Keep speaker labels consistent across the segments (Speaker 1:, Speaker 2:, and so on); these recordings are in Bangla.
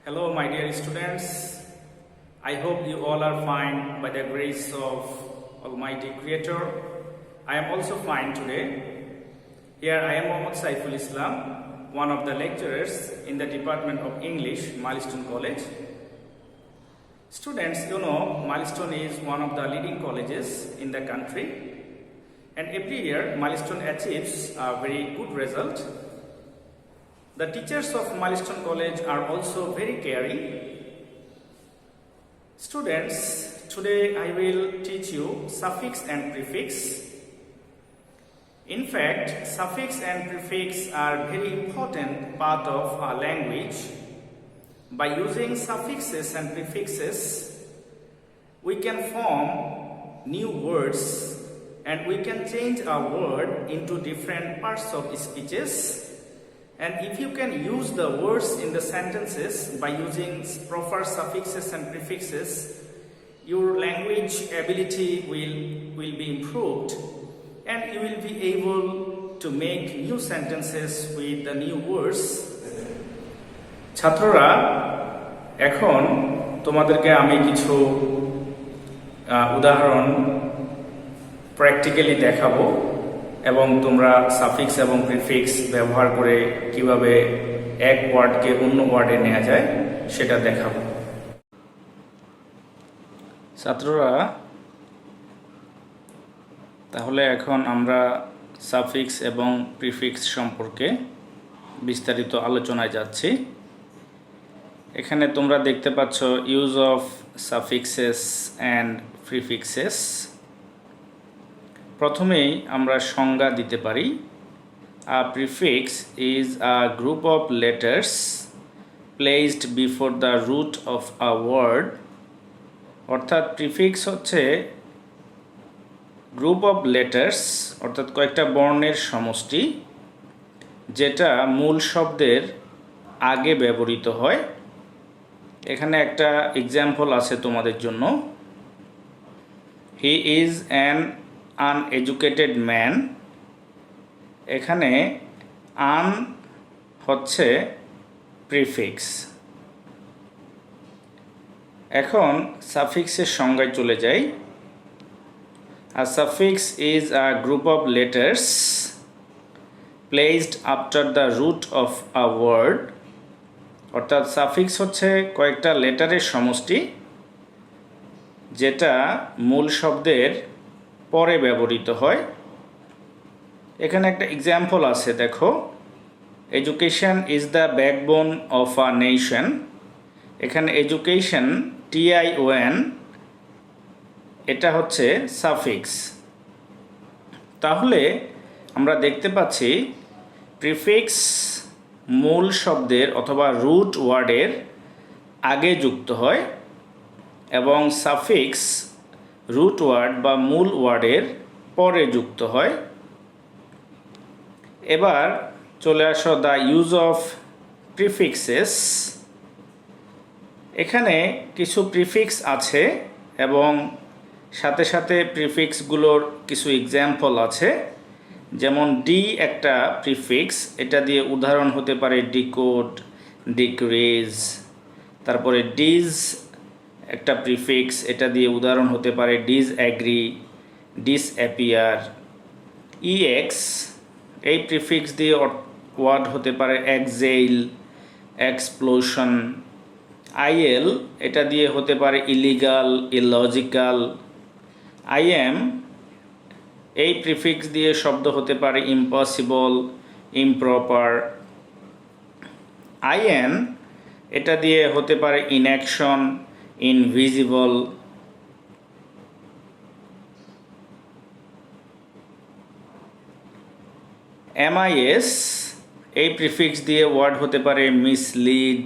Speaker 1: Hello, my dear students. I hope you all are fine by the grace of Almighty Creator. I am also fine today. Here I am Mohammad Saiful Islam, one of the lecturers in the Department of English, Milestone College. Students, you know, Milestone is one of the leading colleges in the country, and every year Milestone achieves a very good result. The teachers of Milestone College are also very caring. Students, today I will teach you suffix and prefix. In fact, suffix and prefix are very important part of our language. By using suffixes and prefixes, we can form new words and we can change a word into different parts of speeches. And if you can use the words in the sentences by using proper suffixes and prefixes, your language ability will be improved and you will be able to make new sentences with the new words. ছাত্ররা, এখন তোমাদেরকে আমি কিছু উদাহরণ প্র্যাকটিক্যালি দেখাবো এবং তোমরা সাফিক্স এবং প্রিফিক্স ব্যবহার করে কিভাবে এক ওয়ার্ডকে অন্য ওয়ার্ডে নেওয়া যায় সেটা দেখাবো। ছাত্ররা, তাহলে এখন আমরা সাফিক্স এবং প্রিফিক্স সম্পর্কে বিস্তারিত আলোচনায় যাচ্ছি। এখানে তোমরা দেখতে পাচ্ছ use of suffixes and prefixes. প্রথমেই আমরা সংজ্ঞা দিতে পারি। A prefix is a group of letters placed before the root of a word. অর্থাৎ প্রিফিক্স হচ্ছে গ্রুপ অফ লেটার্স অর্থাৎ কয়েকটা বর্ণের সমষ্টি যেটা মূল শব্দের আগে ব্যবহৃত হয়। এখানে একটা এক্সাম্পল আছে তোমাদের জন্য। He is an uneducated man. এখানে আন হচ্ছে প্রিফিক্স। এখন সাফিক্সের সংজ্ঞায় চলে যাই। A suffix is a group of letters placed after the root of a word. অর্থাৎ সাফিক্স হচ্ছে কয়েকটা লেটারের সমষ্টি যেটা মূল শব্দের পরে ব্যবহৃত হয়। এখানে একটা এক্সাম্পল আছে, দেখো। Education is the backbone of a nation. এখানে এডুকেশন TION এটা হচ্ছে সাফিক্স। তাহলে আমরা দেখতে পাচ্ছি প্রিফিক্স মূল শব্দের অথবা রুট ওয়ার্ডের আগে যুক্ত হয় এবং সাফিক্স রুট ওয়ার্ড বা মূল ওয়ার্ডের পরে যুক্ত হয়। এবার চলে আসো দ্য ইউজ অফ প্রিফিক্সেস। এখানে কিছু প্রিফিক্স আছে এবং সাথে সাথে প্রিফিক্সগুলোর কিছু এক্সাম্পল আছে। যেমন ডি একটা প্রিফিক্স, এটা দিয়ে উদাহরণ হতে পারে ডিকোড, ডিক্রিজ। তারপরে ডিজ একটা প্রিফিক্স, এটা দিয়ে উদাহরণ হতে পারে ডিসঅ্যাগ্রি, ডিসঅ্যাপিয়ার। ইএক্স এই প্রিফিক্স দিয়ে ওয়ার্ড হতে পারে এক্সেইল, এক্সপ্লোশন। আইএল এটা দিয়ে হতে পারে ইলিগাল, ইলজিক্যাল। আইএম এই প্রিফিক্স দিয়ে শব্দ হতে পারে ইম্পসিবল, ইমপ্রপার। আইএন এটা দিয়ে হতে পারে ইনঅ্যাকশন, ইনভিজিবল। MIS এই প্রিফিক্স দিয়ে ওয়ার্ড হতে পারে মিসলিড,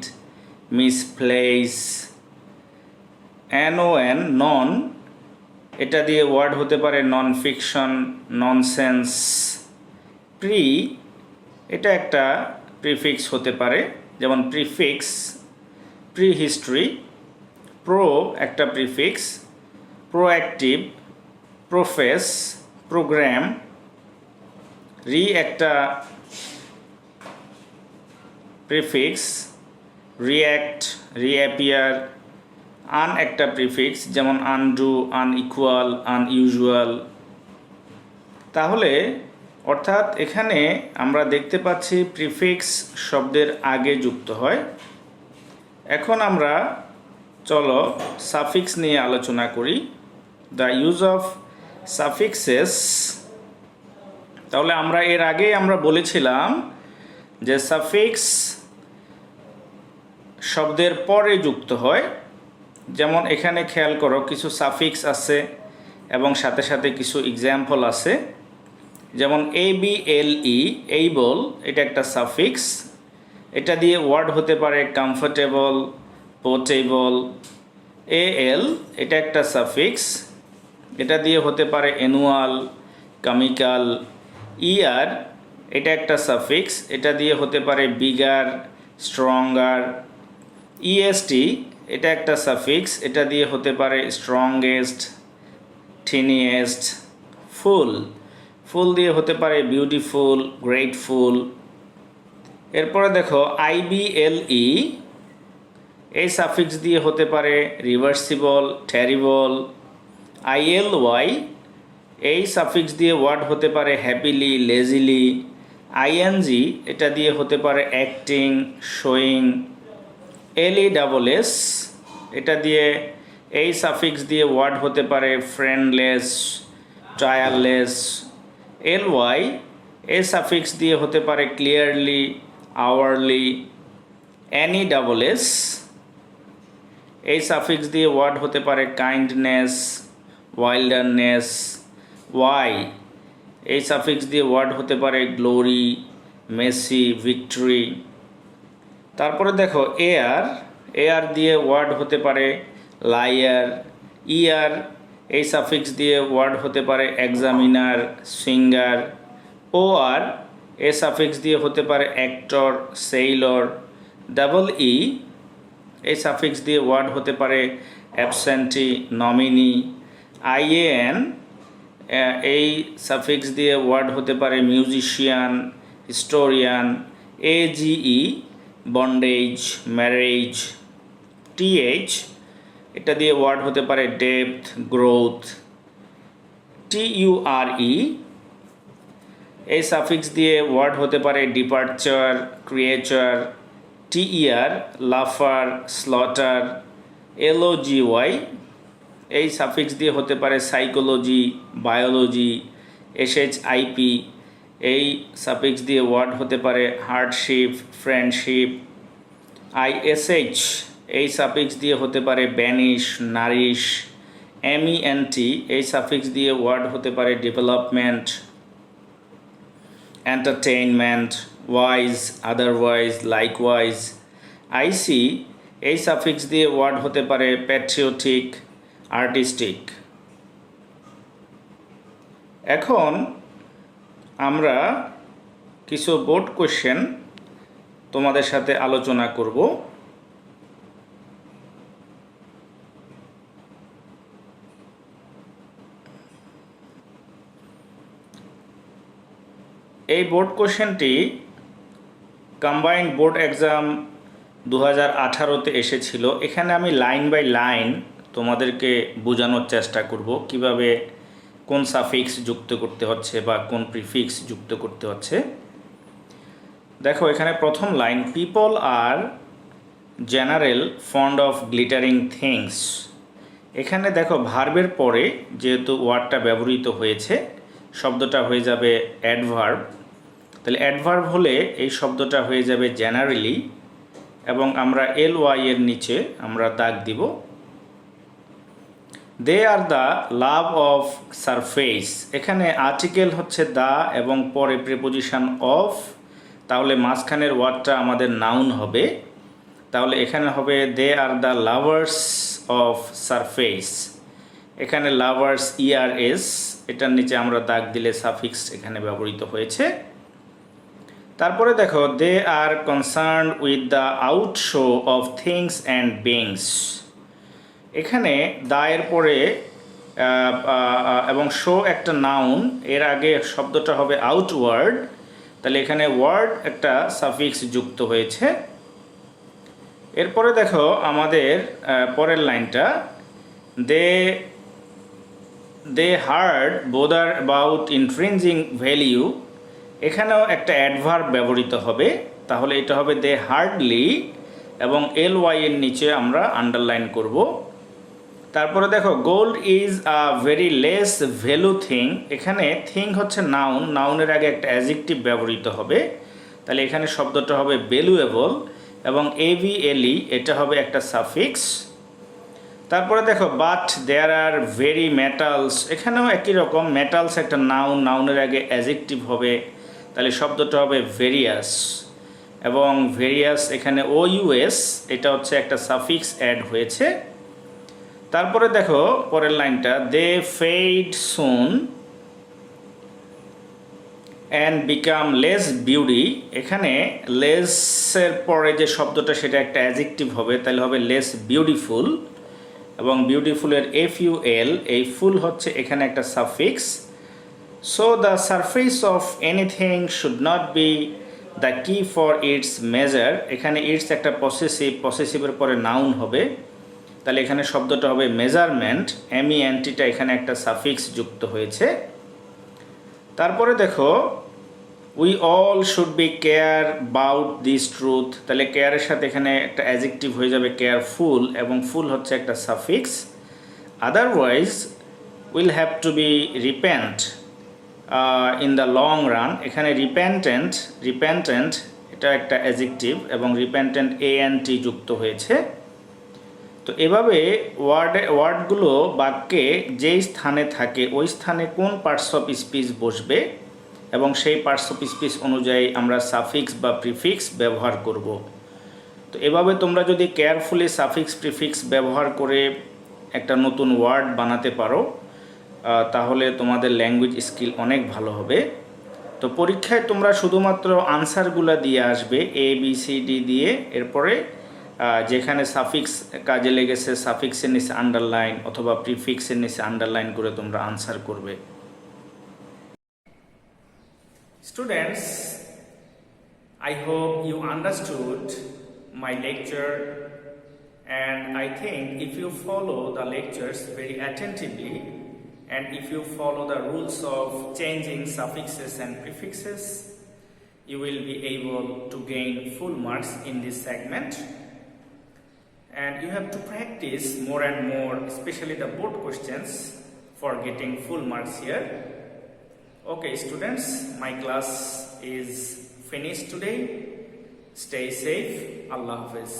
Speaker 1: মিসপ্লেস। NON নন এটা দিয়ে ওয়ার্ড হতে পারে নন ফিকশন, ননসেন্স। প্রি এটা একটা প্রিফিক্স হতে পারে, যেমন প্রিফিক্স প্রি হিস্ট্রি। প্রো একটা প্রিফিক্স, প্রোঅ্যাক্টিভ, প্রোফেস, প্রোগ্রাম। রি একটা প্রিফিক্স, রিঅ্যাক্ট, রিঅ্যাপিয়ার। আন একটা প্রিফিক্স, যেমন আনডু, আনইকুয়াল, আনইউজুয়াল। তাহলে অর্থাৎ এখানে আমরা দেখতে পাচ্ছি প্রিফিক্স শব্দের আগে যুক্ত হয়। এখন আমরা চলো সাফিক্স নিয়ে আলোচনা করি। The use of suffixes. তাহলে আমরা এর আগে আমরা বলেছিলাম যে সাফিক্স শব্দের পরে যুক্ত হয়। যেমন এখানে খেয়াল করো, কিছু সাফিক্স আছে এবং সাথে সাথে কিছু এক্সাম্পল আছে। যেমন ABLE, এইবল, এটা একটা সাফিক্স। এটা দিয়ে ওয়ার্ড হতে পারে কমফোর্টেবল, পোর্টেবল। AL, এটা একটা সাফিক্স। এটা দিয়ে হতে পারে অ্যানুয়াল, কমিক্যাল। ER, এটা একটা সাফিক্স। এটা দিয়ে হতে পারে বিগার, স্ট্রঙ্গার। EST, এটা একটা সাফিক্স। এটা দিয়ে হতে পারে স্ট্রংগেস্ট, থিনিয়েস্ট। ফুল, ফুল দিয়ে হতে পারে বিউটিফুল, গ্রেটফুল। এরপরে দেখো IBLE, এই সাফিক্স দিয়ে হতে পারে রিভার্সিবল, টেরিবল। ILY, এই সাফিক্স দিয়ে ওয়ার্ড হতে পারে হ্যাপিলি, লেজিলি। ING, এটা দিয়ে হতে পারে অ্যাক্টিং, শোয়িং। LESS, এটা দিয়ে এই সাফিক্স দিয়ে ওয়ার্ড হতে পারে ফ্রেন্ডলেস, টায়ারলেস। LY, এই সাফিক্স দিয়ে হতে পারে ক্লিয়ারলি, আওয়ারলি। NESS, এই সাফিক্স দিয়ে ওয়ার্ড হতে পারে কাইন্ডনেস, ওয়াইল্ডারনেস। Y, এই সাফিক্স দিয়ে ওয়ার্ড হতে পারে গ্লোরি, মেসি, ভিক্টরি। তারপরে দেখো AR দিয়ে ওয়ার্ড হতে পারে লায়ার। ER, এই সাফিক্স দিয়ে ওয়ার্ড হতে পারে এক্সামিনার, সিঙ্গার। OR, এই সাফিক্স দিয়ে হতে পারে অ্যাক্টর, সেইলর। EE, এই সাফিক্স দিয়ে ওয়ার্ড হতে পারে অ্যাবসেন্টি, নমিনি। IAN, এই সাফিক্স দিয়ে ওয়ার্ড হতে পারে musician, historian. AGE, bondage, marriage. TH, এটা দিয়ে ওয়ার্ড হতে পারে ডেপথ, গ্রোথ। TURE, এই সাফিক্স দিয়ে ওয়ার্ড হতে পারে departure, creature. TER, Lafarge, slaughter. LOGY, এই সাফিক্স দিয়ে হতে পারে সাইকোলজি, বায়োলজি। SHIP, এই সাফিক্স দিয়ে ওয়ার্ড হতে পারে হার্ডশিপ, ফ্রেন্ডশিপ। ISH, এই সাফিক্স দিয়ে হতে পারে ব্যানিশ, নারিশ। MENT, এই সাফিক্স দিয়ে ওয়ার্ড হতে পারে development, entertainment. Wise, otherwise, likewise. IC, এই সাফিক্স দিয়ে ওয়ার্ড হতে পারে প্যাট্রিয়টিক, আর্টিস্টিক। এখন আমরা কিছু বোর্ড কোশ্চেন তোমাদের সাথে আলোচনা করব। এই বোর্ড কোশ্চেনটি কম্বাইন্ড বোর্ড এক্সাম 2018-তে এসেছিল। এখানে আমি লাইন বাই লাইন তোমাদেরকে বোঝানোর চেষ্টা করব কিভাবে কোন সাফিক্স যুক্ত করতে হচ্ছে বা কোন প্রিফিক্স যুক্ত করতে হচ্ছে। দেখো এখানে প্রথম line, people are general fond of glittering things. এখানে দেখো ভার্বের পরে যেহেতু ওয়ার্ডটা ব্যবহৃত হয়েছে, শব্দটা হয়ে যাবে অ্যাডভার্ব। তাহলে অ্যাডভার্ব হলে এই শব্দটা হয়ে যাবে জেনারেলি, এবং আমরা LY এর নিচে আমরা দাগ দিব। They are the love of surface. এখানে আর্টিকেল হচ্ছে দা এবং পরে প্রিপোজিশন অফ, তাহলে মাঝখানের ওয়ার্ডটা আমাদের নাউন হবে। তাহলে এখানে হবে they are the lovers of surface. এখানে লাভার্স ERS, এটার নিচে আমরা দাগ দিলে সাফিক্স এখানে ব্যবহৃত হয়েছে। তারপরে দেখো they are concerned with the out show of things and beings. এখানে দায়ের পরে এবং শো একটা নাউন, এর আগে শব্দটা হবে আউটওয়ার্ড। তাহলে এখানে ওয়ার্ড একটা সাফিক্স যুক্ত হয়েছে। এরপরে দেখো আমাদের পরের লাইনটা, দে হার্ড বোদার অ্যাবাউট ইনফ্রিঞ্জিং ভ্যালিউ। এখানেও একটা অ্যাডভার্ব ব্যবহৃত হবে, তাহলে এটা হবে দে হার্ডলি এবং ly এর নিচে আমরা আন্ডারলাইন করব। তারপরে দেখো gold is a very less value thing. এখানে থিং হচ্ছে নাউন, নাউনের আগে একটা অ্যাডজেক্টিভ ব্যবহৃত হবে, তাহলে এখানে শব্দটা হবে ভ্যালুয়েবল এবং avle এটা হবে একটা সাফিক্স। তারপরে দেখো but there are very metals, এখানেও একই রকম, মেটালস একটা নাউন, নাউনের আগে অ্যাডজেক্টিভ হবে, তাহলে শব্দটা হবে ভেরিয়াস এবং ভেরিয়াস এখানে OUS এটা হচ্ছে একটা সাফিক্স অ্যাড হয়েছে। তারপরে দেখো পরের লাইনটা, they fade soon and become less beauty. এখানে লেসের পরে যে শব্দটা সেটা একটা অ্যাডজেক্টিভ হবে, তাহলে হবে লেস বিউটিফুল এবং বিউটিফুলের FUL, এই ফুল হচ্ছে এখানে একটা suffix. So the surface of anything should not be the কি ফর ইটস মেজার। এখানে ইটস একটা পসেসিভ, পসেসিভের পরে নাউন হবে, তাহলে এখানে শব্দটা হবে মেজারমেন্ট, MENTটা এখানে একটা সাফিক্স যুক্ত হয়েছে। তারপরে দেখো we all should be care about this truth, তাহলে কেয়ারের সাথে এখানে একটা অ্যাডজেক্টিভ হয়ে যাবে কেয়ারফুল এবং ফুল হচ্ছে একটা suffix. Otherwise will have to be repent in the long run. এখানে রিপেন্টেন্ট এটা একটা অ্যাডজেক্টিভ এবং রিপেন্টেন্ট ANT যুক্ত হয়েছে। তো এভাবে ওয়ার্ডগুলো বাক্যে যেই স্থানে থাকে ওই স্থানে কোন পার্টস অফ স্পিচ বসবে এবং সেই পার্টস অফ স্পিচ অনুযায়ী আমরা সাফিক্স বা প্রিফিক্স ব্যবহার করব। তো এভাবে তোমরা যদি কেয়ারফুলি সাফিক্স প্রিফিক্স ব্যবহার করে একটা নতুন ওয়ার্ড বানাতে পারো তাহলে তোমাদের ল্যাঙ্গুয়েজ স্কিল অনেক ভালো হবে। তো পরীক্ষায় তোমরা শুধুমাত্র আনসারগুলো দিয়ে আসবে ABCD দিয়ে, এরপরে যেখানে সাফিক্স কাজে লেগেছে সাফিক্সের নিচে আন্ডারলাইন অথবা প্রিফিক্সের নিচে আন্ডারলাইন করে তোমরা আনসার করবে। Students, I hope you understood my lecture, and I think if you follow the lectures very attentively and if you follow the rules of changing suffixes and prefixes, you will be able to gain full marks in this segment. And you have to practice more and more, especially the board questions, for getting full marks here. Okay students, my class is finished today. Stay safe. Allah Hafiz.